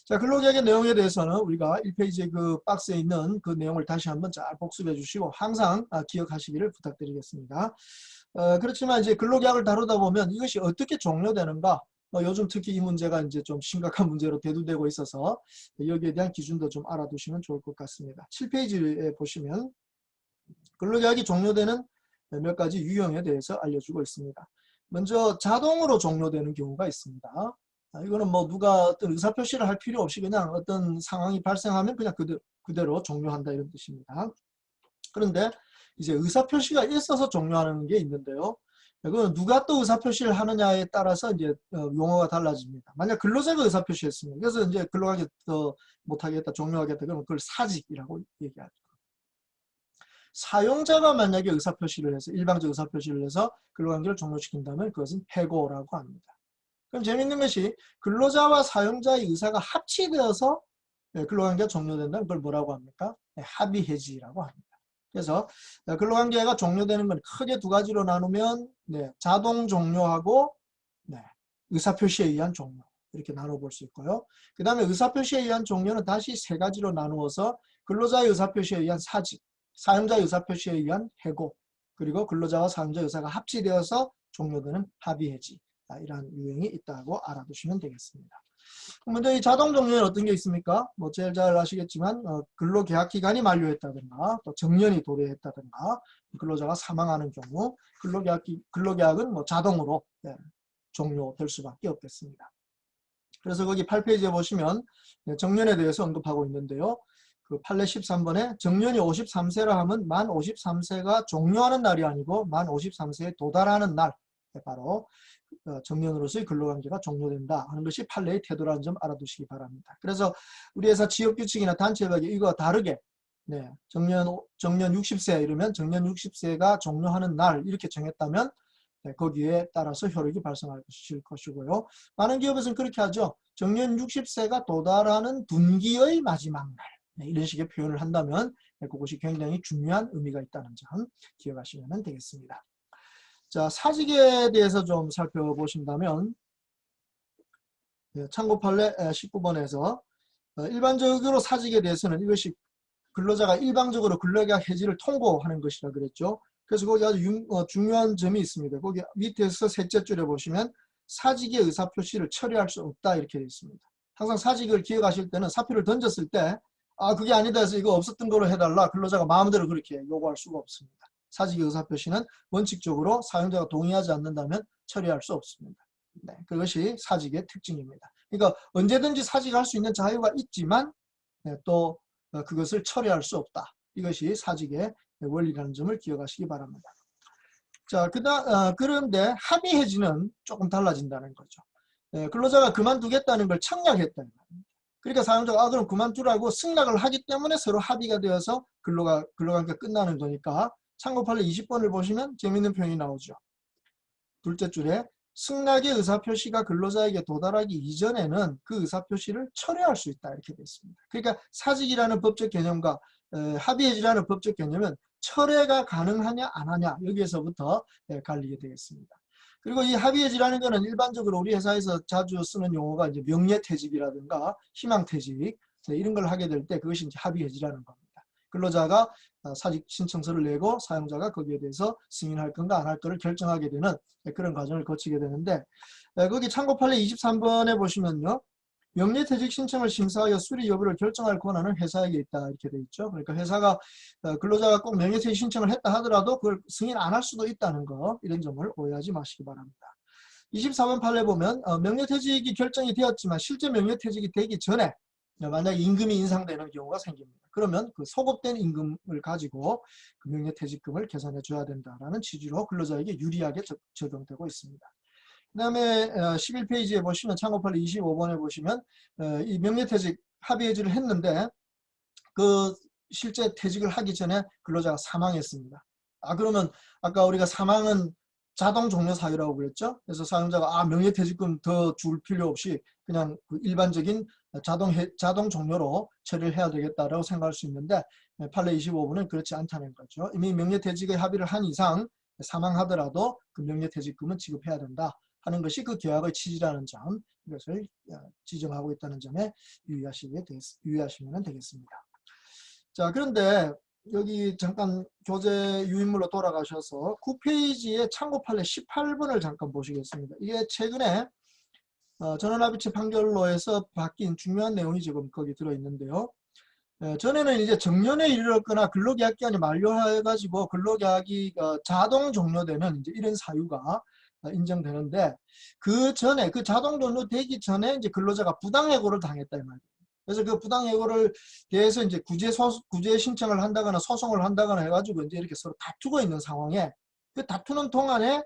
자, 근로계약의 내용에 대해서는 우리가 1페이지 그 박스에 있는 그 내용을 다시 한번 잘 복습해 주시고 항상 기억하시기를 부탁드리겠습니다. 그렇지만 이제 근로계약을 다루다 보면 이것이 어떻게 종료되는가, 요즘 특히 이 문제가 이제 좀 심각한 문제로 대두되고 있어서 여기에 대한 기준도 좀 알아두시면 좋을 것 같습니다. 7페이지에 보시면 근로계약이 종료되는 몇 가지 유형에 대해서 알려주고 있습니다. 먼저 자동으로 종료되는 경우가 있습니다. 이거는 뭐 누가 어떤 의사표시를 할 필요 없이 그냥 어떤 상황이 발생하면 그냥 그대로 종료한다 이런 뜻입니다. 그런데 이제 의사표시가 있어서 종료하는 게 있는데요. 그건 누가 또 의사표시를 하느냐에 따라서 이제 용어가 달라집니다. 만약 근로자가 의사표시했습니다. 그래서 이제 근로하기 못하겠다, 종료하겠다, 그러면 그걸 사직이라고 얘기하죠. 사용자가 만약에 의사표시를 해서 일방적 의사표시를 해서 근로관계를 종료시킨다면 그것은 해고라고 합니다. 그럼 재밌는 것이 근로자와 사용자의 의사가 합치되어서 근로관계가 종료된다면 그걸 뭐라고 합니까? 합의해지라고 합니다. 그래서 근로관계가 종료되는 건 크게 두 가지로 나누면 자동 종료하고 의사표시에 의한 종료 이렇게 나눠볼 수 있고요. 그 다음에 의사표시에 의한 종료는 다시 세 가지로 나누어서 근로자의 의사표시에 의한 사직, 사용자의 의사표시에 의한 해고, 그리고 근로자와 사용자의 의사가 합치되어서 종료되는 합의해지, 이러한 유형이 있다고 알아두시면 되겠습니다. 먼저 이 자동 종료는 어떤 게 있습니까? 뭐 제일 잘 아시겠지만 근로계약 기간이 만료했다든가 또 정년이 도래했다든가 근로자가 사망하는 경우 근로계약은 뭐 자동으로 종료될 수밖에 없겠습니다. 그래서 거기 8페이지에 보시면 정년에 대해서 언급하고 있는데요. 그 판례 13번에 정년이 53세라 하면 만 53세가 종료하는 날이 아니고 만 53세에 도달하는 날, 바로 정년으로서의 근로관계가 종료된다 하는 것이 판례의 태도라는 점 알아두시기 바랍니다. 그래서 우리 회사 지역규칙이나 단체법이 이거와 다르게 정년 60세 이러면 정년 60세가 종료하는 날 이렇게 정했다면 거기에 따라서 효력이 발생할 것이고요. 많은 기업에서는 그렇게 하죠. 정년 60세가 도달하는 분기의 마지막 날, 이런 식의 표현을 한다면 그것이 굉장히 중요한 의미가 있다는 점 기억하시면 되겠습니다. 자, 사직에 대해서 좀 살펴보신다면 참고 판례 19번에서 일반적으로 사직에 대해서는 이것이 근로자가 일방적으로 근로계약 해지를 통보하는 것이라 그랬죠. 그래서 거기 아주 중요한 점이 있습니다. 거기 밑에서 셋째 줄에 보시면 사직의 의사표시를 처리할 수 없다 이렇게 되어 있습니다. 항상 사직을 기억하실 때는 사표를 던졌을 때 그게 아니다 해서 이거 없었던 거로 해달라, 근로자가 마음대로 그렇게 요구할 수가 없습니다. 사직의 의사표시는 원칙적으로 사용자가 동의하지 않는다면 처리할 수 없습니다. 그것이 사직의 특징입니다. 그러니까 언제든지 사직할 수 있는 자유가 있지만 또 그것을 처리할 수 없다. 이것이 사직의 원리라는 점을 기억하시기 바랍니다. 자, 그런데 합의해지는 조금 달라진다는 거죠. 근로자가 그만두겠다는 걸 청약했다. 그러니까 사용자가 그럼 그만두라고 승낙을 하기 때문에 서로 합의가 되어서 근로관계가 끝나는 거니까 참고 판례 20번을 보시면 재미있는 표현이 나오죠. 둘째 줄에 승낙의 의사표시가 근로자에게 도달하기 이전에는 그 의사표시를 철회할 수 있다 이렇게 되어 있습니다. 그러니까 사직이라는 법적 개념과 합의해지라는 법적 개념은 철회가 가능하냐 안 하냐 여기에서부터 갈리게 되겠습니다. 그리고 이 합의해지라는 것은 일반적으로 우리 회사에서 자주 쓰는 용어가 이제 명예퇴직이라든가 희망퇴직 이런 걸 하게 될 때 그것이 이제 합의해지라는 겁니다. 근로자가 사직 신청서를 내고 사용자가 거기에 대해서 승인할 건가 안 할 거를 결정하게 되는 그런 과정을 거치게 되는데 거기 참고 판례 23번에 보시면요. 명예퇴직 신청을 심사하여 수리 여부를 결정할 권한은 회사에게 있다 이렇게 돼 있죠. 그러니까 회사가 근로자가 꼭 명예퇴직 신청을 했다 하더라도 그걸 승인 안 할 수도 있다는 거, 이런 점을 오해하지 마시기 바랍니다. 24번 판례 보면 명예퇴직이 결정이 되었지만 실제 명예퇴직이 되기 전에 만약 임금이 인상되는 경우가 생깁니다. 그러면 그 소급된 임금을 가지고 그 명예퇴직금을 계산해 줘야 된다라는 취지로 근로자에게 유리하게 적용되고 있습니다. 그 다음에 11페이지에 보시면 참고 판례 25번에 보시면 이 명예퇴직 합의해지를 했는데 그 실제 퇴직을 하기 전에 근로자가 사망했습니다. 그러면 아까 우리가 사망은 자동 종료 사유라고 그랬죠. 그래서 사용자가 명예퇴직금 더 줄 필요 없이 그냥 그 일반적인 자동 종료로 처리를 해야 되겠다라고 생각할 수 있는데 판례 25번은 그렇지 않다는 거죠. 이미 명예퇴직의 합의를 한 이상 사망하더라도 그 명예퇴직금은 지급해야 된다 하는 것이 그 계약의 취지라는 점 이것을 지정하고 있다는 점에 유의하시면 되겠습니다. 자, 그런데 여기 잠깐 교재 유인물로 돌아가셔서 9페이지에 참고 판례 18번을 잠깐 보시겠습니다. 이게 최근에 전원합의체 판결로에서 바뀐 중요한 내용이 지금 거기 들어있는데요. 전에는 이제 정년에 이르렀거나 근로계약 기간이 만료해가지고 근로계약이 자동 종료되는 이제 이런 사유가 인정되는데, 그 전에 그 자동 종료되기 전에 이제 근로자가 부당해고를 당했다 이 말이에요. 그래서 그 부당해고를 대해서 이제 구제 신청을 한다거나 소송을 한다거나 해가지고 이제 이렇게 서로 다투고 있는 상황에, 그 다투는 동안에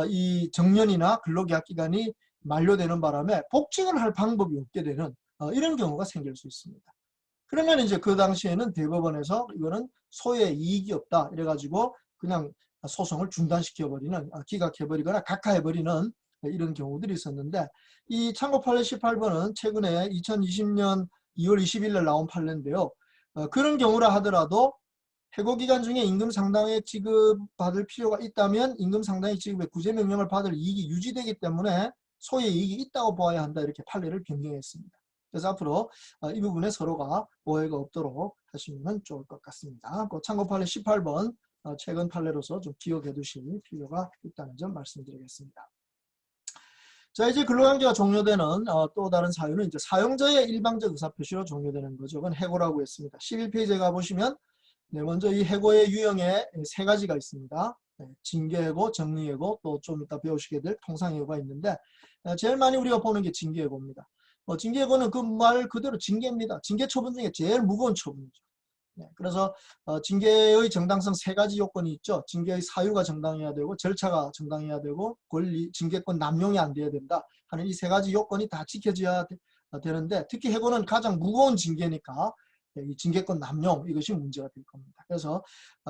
이 정년이나 근로계약 기간이 만료되는 바람에 복직을 할 방법이 없게 되는 이런 경우가 생길 수 있습니다. 그러면 이제 그 당시에는 대법원에서 이거는 소의 이익이 없다 이래가지고 그냥 소송을 중단시켜버리는, 기각해버리거나 각하해버리는 이런 경우들이 있었는데, 이 참고 판례 18번은 최근에 2020년 2월 20일 날 나온 판례인데요. 그런 경우라 하더라도 해고기간 중에 임금 상당의 지급받을 필요가 있다면 임금 상당의 지급의 구제명령을 받을 이익이 유지되기 때문에 소의 이익이 있다고 보아야 한다, 이렇게 판례를 변경했습니다. 그래서 앞으로 이 부분에 서로가 오해가 없도록 하시면 좋을 것 같습니다. 그 참고 판례 18번 최근 판례로서 좀 기억해 두실 필요가 있다는 점 말씀드리겠습니다. 자, 이제 근로관계가 종료되는 또 다른 사유는 이제 사용자의 일방적 의사표시로 종료되는 거죠. 그건 해고라고 했습니다. 11페이지에 가보시면 먼저 이 해고의 유형에 세 가지가 있습니다. 징계해고, 정리해고, 또 좀 이따 배우시게 될 통상해고가 있는데, 제일 많이 우리가 보는 게 징계해고입니다. 징계해고는 그 말 그대로 징계입니다. 징계 처분 중에 제일 무거운 처분이죠. 그래서 징계의 정당성 세 가지 요건이 있죠. 징계의 사유가 정당해야 되고, 절차가 정당해야 되고, 권리, 징계권 남용이 안 돼야 된다 하는 이 세 가지 요건이 다 지켜져야 되는데, 특히 해고는 가장 무거운 징계니까 이 징계권 남용, 이것이 문제가 될 겁니다. 그래서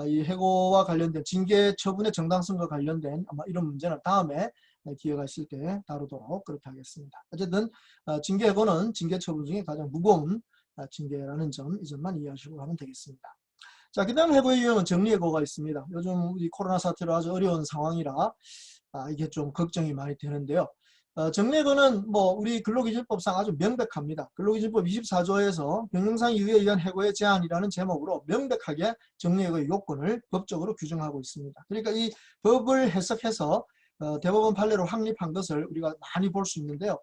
이 해고와 관련된 징계 처분의 정당성과 관련된 아마 이런 문제는 다음에 기회가 있을 때 다루도록 그렇게 하겠습니다. 어쨌든 징계해고는 징계 처분 중에 가장 무거운 징계라는 점, 이 점만 이해하시고 하면 되겠습니다. 자, 그 다음 해고의 유형은 정리해고가 있습니다. 요즘 이 코로나 사태로 아주 어려운 상황이라 이게 좀 걱정이 많이 되는데요. 정리해고는 뭐 우리 근로기준법상 아주 명백합니다. 근로기준법 24조에서 병영상 이유에 의한 해고의 제한이라는 제목으로 명백하게 정리해고의 요건을 법적으로 규정하고 있습니다. 그러니까 이 법을 해석해서 대법원 판례로 확립한 것을 우리가 많이 볼 수 있는데요.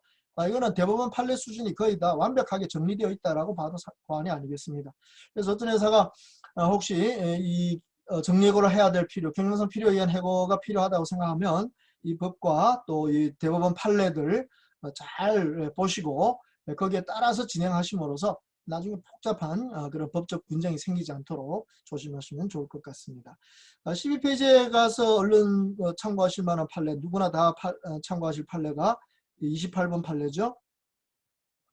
이거는 대법원 판례 수준이 거의 다 완벽하게 정리되어 있다라고 봐도 과언이 아니겠습니다. 그래서 어떤 회사가 혹시 이 정리해고를 해야 될 필요, 경영상 필요에 의한 해고가 필요하다고 생각하면 이 법과 또 이 대법원 판례들 잘 보시고 거기에 따라서 진행하심으로써 나중에 복잡한 그런 법적 분쟁이 생기지 않도록 조심하시면 좋을 것 같습니다. 12페이지에 가서 얼른 참고하실 만한 판례, 누구나 다 참고하실 판례가 28번 판례죠.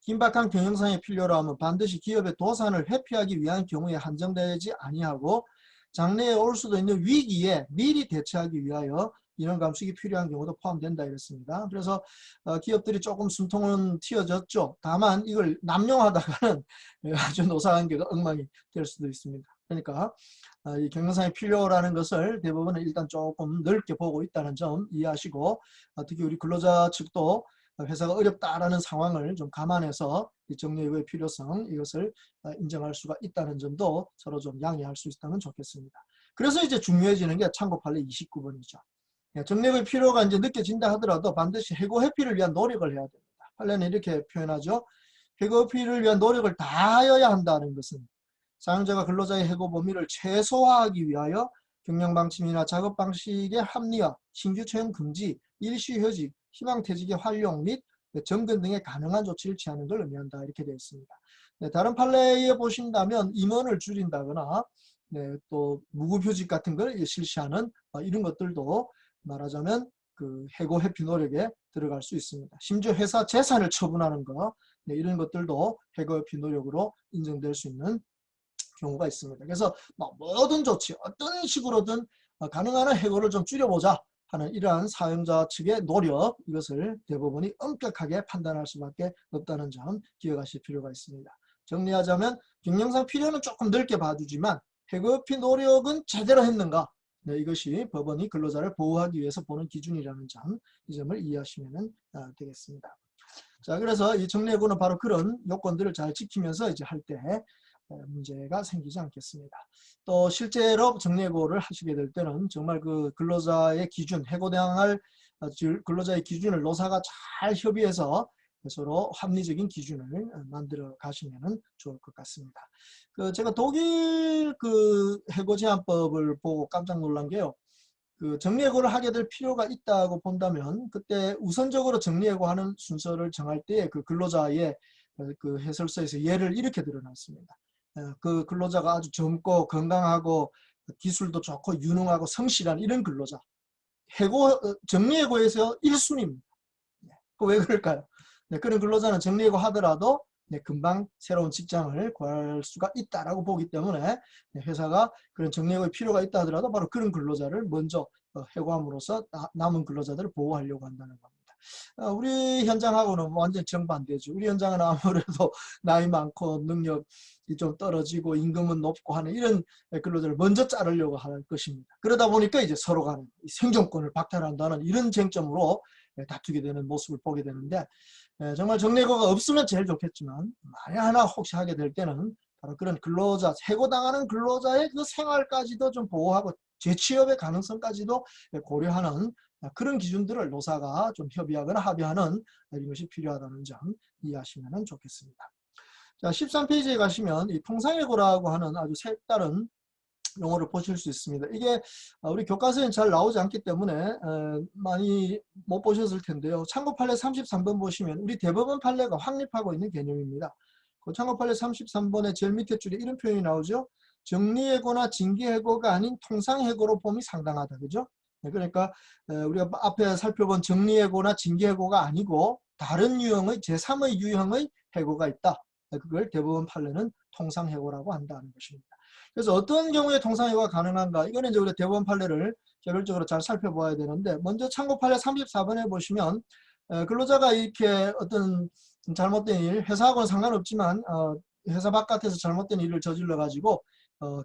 긴박한 경영상의 필요로 하면 반드시 기업의 도산을 회피하기 위한 경우에 한정되지 아니하고 장래에 올 수도 있는 위기에 미리 대처하기 위하여 인원 감축이 필요한 경우도 포함된다 이랬습니다. 그래서 기업들이 조금 숨통은 튀어졌죠. 다만 이걸 남용하다가는 아주 노사관계가 엉망이 될 수도 있습니다. 그러니까 이 경영상의 필요라는 것을 대부분은 일단 조금 넓게 보고 있다는 점 이해하시고, 특히 우리 근로자 측도 회사가 어렵다라는 상황을 좀 감안해서 이 정리해고의 필요성, 이것을 인정할 수가 있다는 점도 서로 좀 양해할 수 있다면 좋겠습니다. 그래서 이제 중요해지는 게 참고 판례 29번이죠. 정리해고의 필요가 이제 느껴진다 하더라도 반드시 해고 회피를 위한 노력을 해야 됩니다. 판례는 이렇게 표현하죠. 해고 회피를 위한 노력을 다하여야 한다는 것은 사용자가 근로자의 해고 범위를 최소화하기 위하여 경영방침이나 작업방식의 합리화, 신규 채용 금지, 일시휴직, 희망퇴직의 활용 및 점검 등의 가능한 조치를 취하는 걸 의미한다, 이렇게 되어 있습니다. 다른 판례에 보신다면 임원을 줄인다거나 또 무급휴직 같은 걸 실시하는 이런 것들도 말하자면 그 해고 회피 노력에 들어갈 수 있습니다. 심지어 회사 재산을 처분하는 거, 이런 것들도 해고 회피 노력으로 인정될 수 있는 경우가 있습니다. 그래서 모든 조치, 어떤 식으로든 가능한 한 해고를 좀 줄여보자 하는 이러한 사용자 측의 노력, 이것을 대법원이 엄격하게 판단할 수밖에 없다는 점 기억하실 필요가 있습니다. 정리하자면 경영상 필요는 조금 넓게 봐주지만 해고 회피 노력은 제대로 했는가, 이것이 법원이 근로자를 보호하기 위해서 보는 기준이라는 점, 이 점을 이해하시면 되겠습니다. 자, 그래서 이 정리해고는 바로 그런 요건들을 잘 지키면서 이제 할 때 문제가 생기지 않겠습니다. 또 실제로 정리해고를 하시게 될 때는 정말 그 근로자의 기준, 해고당할 근로자의 기준을 노사가 잘 협의해서 서로 합리적인 기준을 만들어 가시면 좋을 것 같습니다. 제가 독일 그 해고 제한법을 보고 깜짝 놀란 게요. 그 정리해고를 하게 될 필요가 있다고 본다면 그때 우선적으로 정리해고하는 순서를 정할 때 그 근로자의 그 해설서에서 예를 이렇게 들어놨습니다. 그 근로자가 아주 젊고 건강하고 기술도 좋고 유능하고 성실한 이런 근로자. 정리해고에서 1순위입니다. 왜 그럴까요? 네, 그런 근로자는 정리해고 하더라도 금방 새로운 직장을 구할 수가 있다라고 보기 때문에 회사가 그런 정리해고의 필요가 있다 하더라도 바로 그런 근로자를 먼저 해고함으로써 남은 근로자들을 보호하려고 한다는 겁니다. 우리 현장하고는 완전 정반대죠. 우리 현장은 아무래도 나이 많고 능력이 좀 떨어지고 임금은 높고 하는 이런 근로자를 먼저 자르려고 할 것입니다. 그러다 보니까 이제 서로 간에 생존권을 박탈한다는 이런 쟁점으로 다투게 되는 모습을 보게 되는데 정말 정리해고가 없으면 제일 좋겠지만 만에 하나 혹시 하게 될 때는 바로 그런 근로자, 해고당하는 근로자의 그 생활까지도 좀 보호하고 재취업의 가능성까지도 고려하는 그런 기준들을 노사가 좀 협의하거나 합의하는 이런 것이 필요하다는 점 이해하시면 좋겠습니다. 자, 13페이지에 가시면 이 통상해고라고 하는 아주 색다른 용어를 보실 수 있습니다. 이게 우리 교과서에는 잘 나오지 않기 때문에 많이 못 보셨을 텐데요. 참고 판례 33번 보시면 우리 대법원 판례가 확립하고 있는 개념입니다. 그 참고 판례 33번의 제일 밑에 줄에 이런 표현이 나오죠. 정리해고나 징계해고가 아닌 통상해고로 봄이 상당하다. 그죠? 그러니까 우리가 앞에 살펴본 정리해고나 징계해고가 아니고 다른 유형의 제3의 유형의 해고가 있다. 그걸 대법원 판례는 통상해고라고 한다는 것입니다. 그래서 어떤 경우에 통상해고가 가능한가? 이거는 이제 우리 대법원 판례를 개별적으로 잘 살펴봐야 되는데 먼저 참고 판례 34번에 보시면 근로자가 이렇게 어떤 잘못된 일, 회사하고는 상관없지만 회사 바깥에서 잘못된 일을 저질러 가지고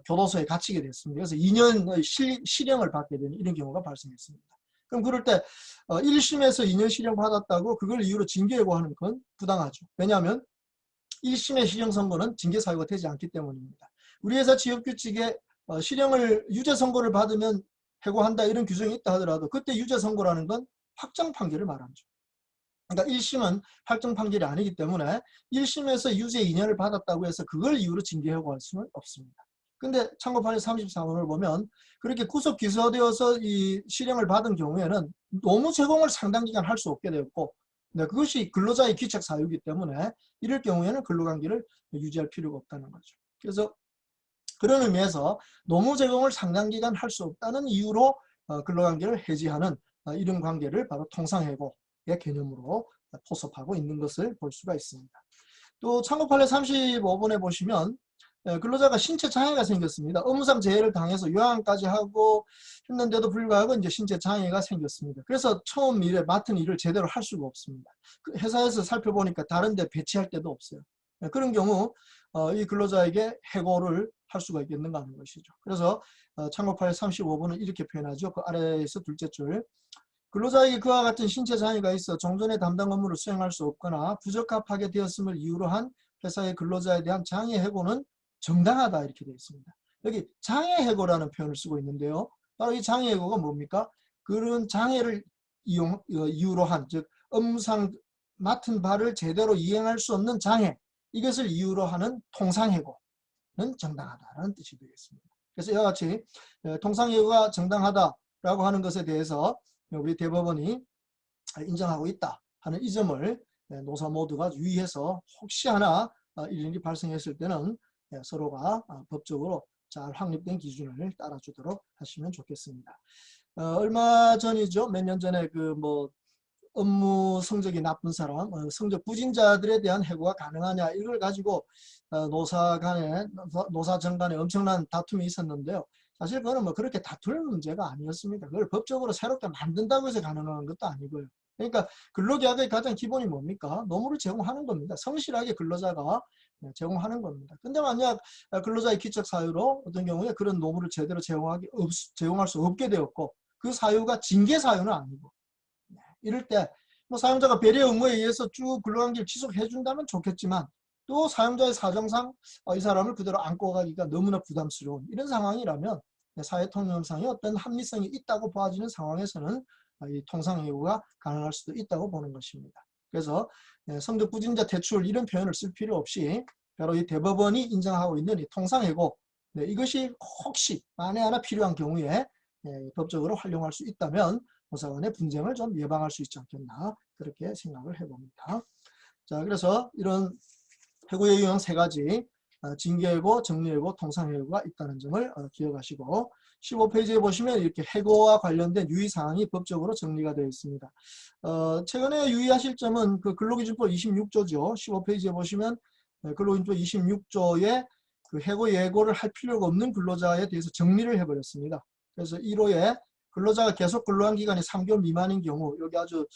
교도소에 갇히게 됐습니다. 그래서 2년의 실형을 받게 되는 이런 경우가 발생했습니다. 그럼 그럴 때 1심에서 2년 실형 받았다고 그걸 이유로 징계해고하는 건 부당하죠. 왜냐하면 1심의 실형 선고는 징계 사유가 되지 않기 때문입니다. 우리 회사 취업규칙에 실형을 유죄 선고를 받으면 해고한다 이런 규정이 있다 하더라도 그때 유죄 선고라는 건 확정 판결을 말하죠. 그러니까 1심은 확정 판결이 아니기 때문에 1심에서 유죄 2년을 받았다고 해서 그걸 이유로 징계해고할 수는 없습니다. 근데 참고 판례 34번을 보면 그렇게 구속 기소되어서 이 실형을 받은 경우에는 노무 제공을 상당 기간 할 수 없게 되었고 그것이 근로자의 귀책 사유이기 때문에 이럴 경우에는 근로관계를 유지할 필요가 없다는 거죠. 그래서 그런 의미에서 노무 제공을 상당 기간 할 수 없다는 이유로 근로관계를 해지하는 이런 관계를 바로 통상해고의 개념으로 포섭하고 있는 것을 볼 수가 있습니다. 또 참고 판례 35번에 보시면 근로자가 신체 장애가 생겼습니다. 업무상 재해를 당해서 요양까지 하고 했는데도 불구하고 이제 신체 장애가 생겼습니다. 그래서 처음 일에 맡은 일을 제대로 할 수가 없습니다. 회사에서 살펴보니까 다른 데 배치할 데도 없어요. 그런 경우 이 근로자에게 해고를 할 수가 있겠는가 하는 것이죠. 그래서 참고 판례 35번은 이렇게 표현하죠. 그 아래에서 둘째 줄. 근로자에게 그와 같은 신체 장애가 있어 종전의 담당 업무를 수행할 수 없거나 부적합하게 되었음을 이유로 한 회사의 근로자에 대한 장애 해고는 정당하다 이렇게 되어 있습니다. 여기 장애 해고라는 표현을 쓰고 있는데요. 바로 이 장애 해고가 뭡니까? 그런 장애를 이유로 한, 즉 업무상 맡은 바를 제대로 이행할 수 없는 장애, 이것을 이유로 하는 통상해고는 정당하다라는 뜻이 되겠습니다. 그래서 이와 같이 통상해고가 정당하다라고 하는 것에 대해서 우리 대법원이 인정하고 있다 하는 이 점을 노사 모두가 유의해서 혹시 하나 이런 일이 발생했을 때는 서로가 법적으로 잘 확립된 기준을 따라주도록 하시면 좋겠습니다. 얼마 전이죠. 몇 년 전에 그 업무 성적이 나쁜 사람, 성적 부진자들에 대한 해고가 가능하냐 이걸 가지고 노사 정 간에 엄청난 다툼이 있었는데요. 사실 그거는 그렇게 다툴 문제가 아니었습니다. 그걸 법적으로 새롭게 만든다고 해서 가능한 것도 아니고요. 그러니까 근로계약의 가장 기본이 뭡니까? 노무를 제공하는 겁니다. 성실하게 근로자가 제공하는 겁니다. 근데 만약 근로자의 기책 사유로 어떤 경우에 그런 노무를 제대로 제공할 수 없게 되었고 그 사유가 징계 사유는 아니고 이럴 때 뭐 사용자가 배려 의무에 의해서 쭉 근로관계를 지속해 준다면 좋겠지만 또 사용자의 사정상 이 사람을 그대로 안고 가기가 너무나 부담스러운 이런 상황이라면 사회통념상의 어떤 합리성이 있다고 보아지는 상황에서는 이 통상해고가 가능할 수도 있다고 보는 것입니다. 그래서 성적 부진자 퇴출 이런 표현을 쓸 필요 없이 바로 이 대법원이 인정하고 있는 이 통상해고 이것이 혹시 만에 하나 필요한 경우에 법적으로 활용할 수 있다면 보사관의 분쟁을 좀 예방할 수 있지 않겠나 그렇게 생각을 해봅니다. 자, 그래서 이런 해고의 유형 세 가지 징계해고, 정리해고, 통상해고가 있다는 점을 기억하시고 15페이지에 보시면 이렇게 해고와 관련된 유의사항이 법적으로 정리가 되어 있습니다. 최근에 유의하실 점은 그 근로기준법 26조죠. 15페이지에 보시면 근로기준법 26조에 그 해고 예고를 할 필요가 없는 근로자에 대해서 정리를 해버렸습니다. 그래서 1호에 근로자가 계속 근로한 기간이 3개월 미만인 경우 여기 아주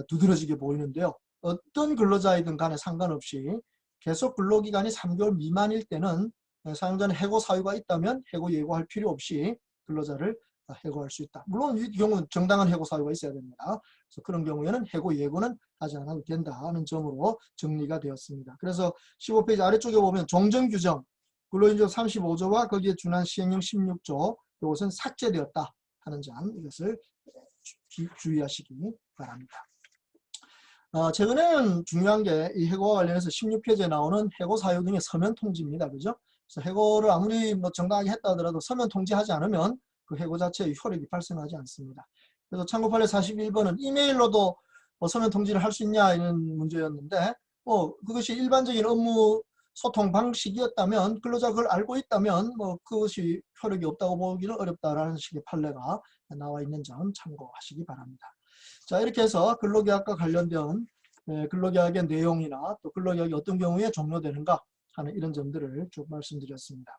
두드러지게 보이는데요. 어떤 근로자이든 간에 상관없이 계속 근로기간이 3개월 미만일 때는 사용자는 해고 사유가 있다면 해고 예고할 필요 없이 근로자를 해고할 수 있다. 물론 이 경우는 정당한 해고 사유가 있어야 됩니다. 그래서 그런 경우에는 해고 예고는 하지 않아도 된다는 점으로 정리가 되었습니다. 그래서 15페이지 아래쪽에 보면 종전규정, 근로인조 35조와 거기에 준한 시행령 16조 이것은 삭제되었다 하는 점 이것을 주의하시기 바랍니다. 최근에는 중요한 게 이 해고와 관련해서 16페이지에 나오는 해고 사유 등의 서면 통지입니다. 그죠? 그래서 해고를 아무리 뭐 정당하게 했다 하더라도 서면 통지하지 않으면 그 해고 자체의 효력이 발생하지 않습니다. 그래서 참고 판례 41번은 이메일로도 서면 통지를 할 수 있냐 이런 문제였는데 그것이 일반적인 업무 소통 방식이었다면 근로자가 그걸 알고 있다면 그것이 효력이 없다고 보기는 어렵다라는 식의 판례가 나와 있는 점 참고하시기 바랍니다. 자, 이렇게 해서 근로계약과 관련된 근로계약의 내용이나 또 근로계약이 어떤 경우에 종료되는가 하는 이런 점들을 쭉 말씀드렸습니다.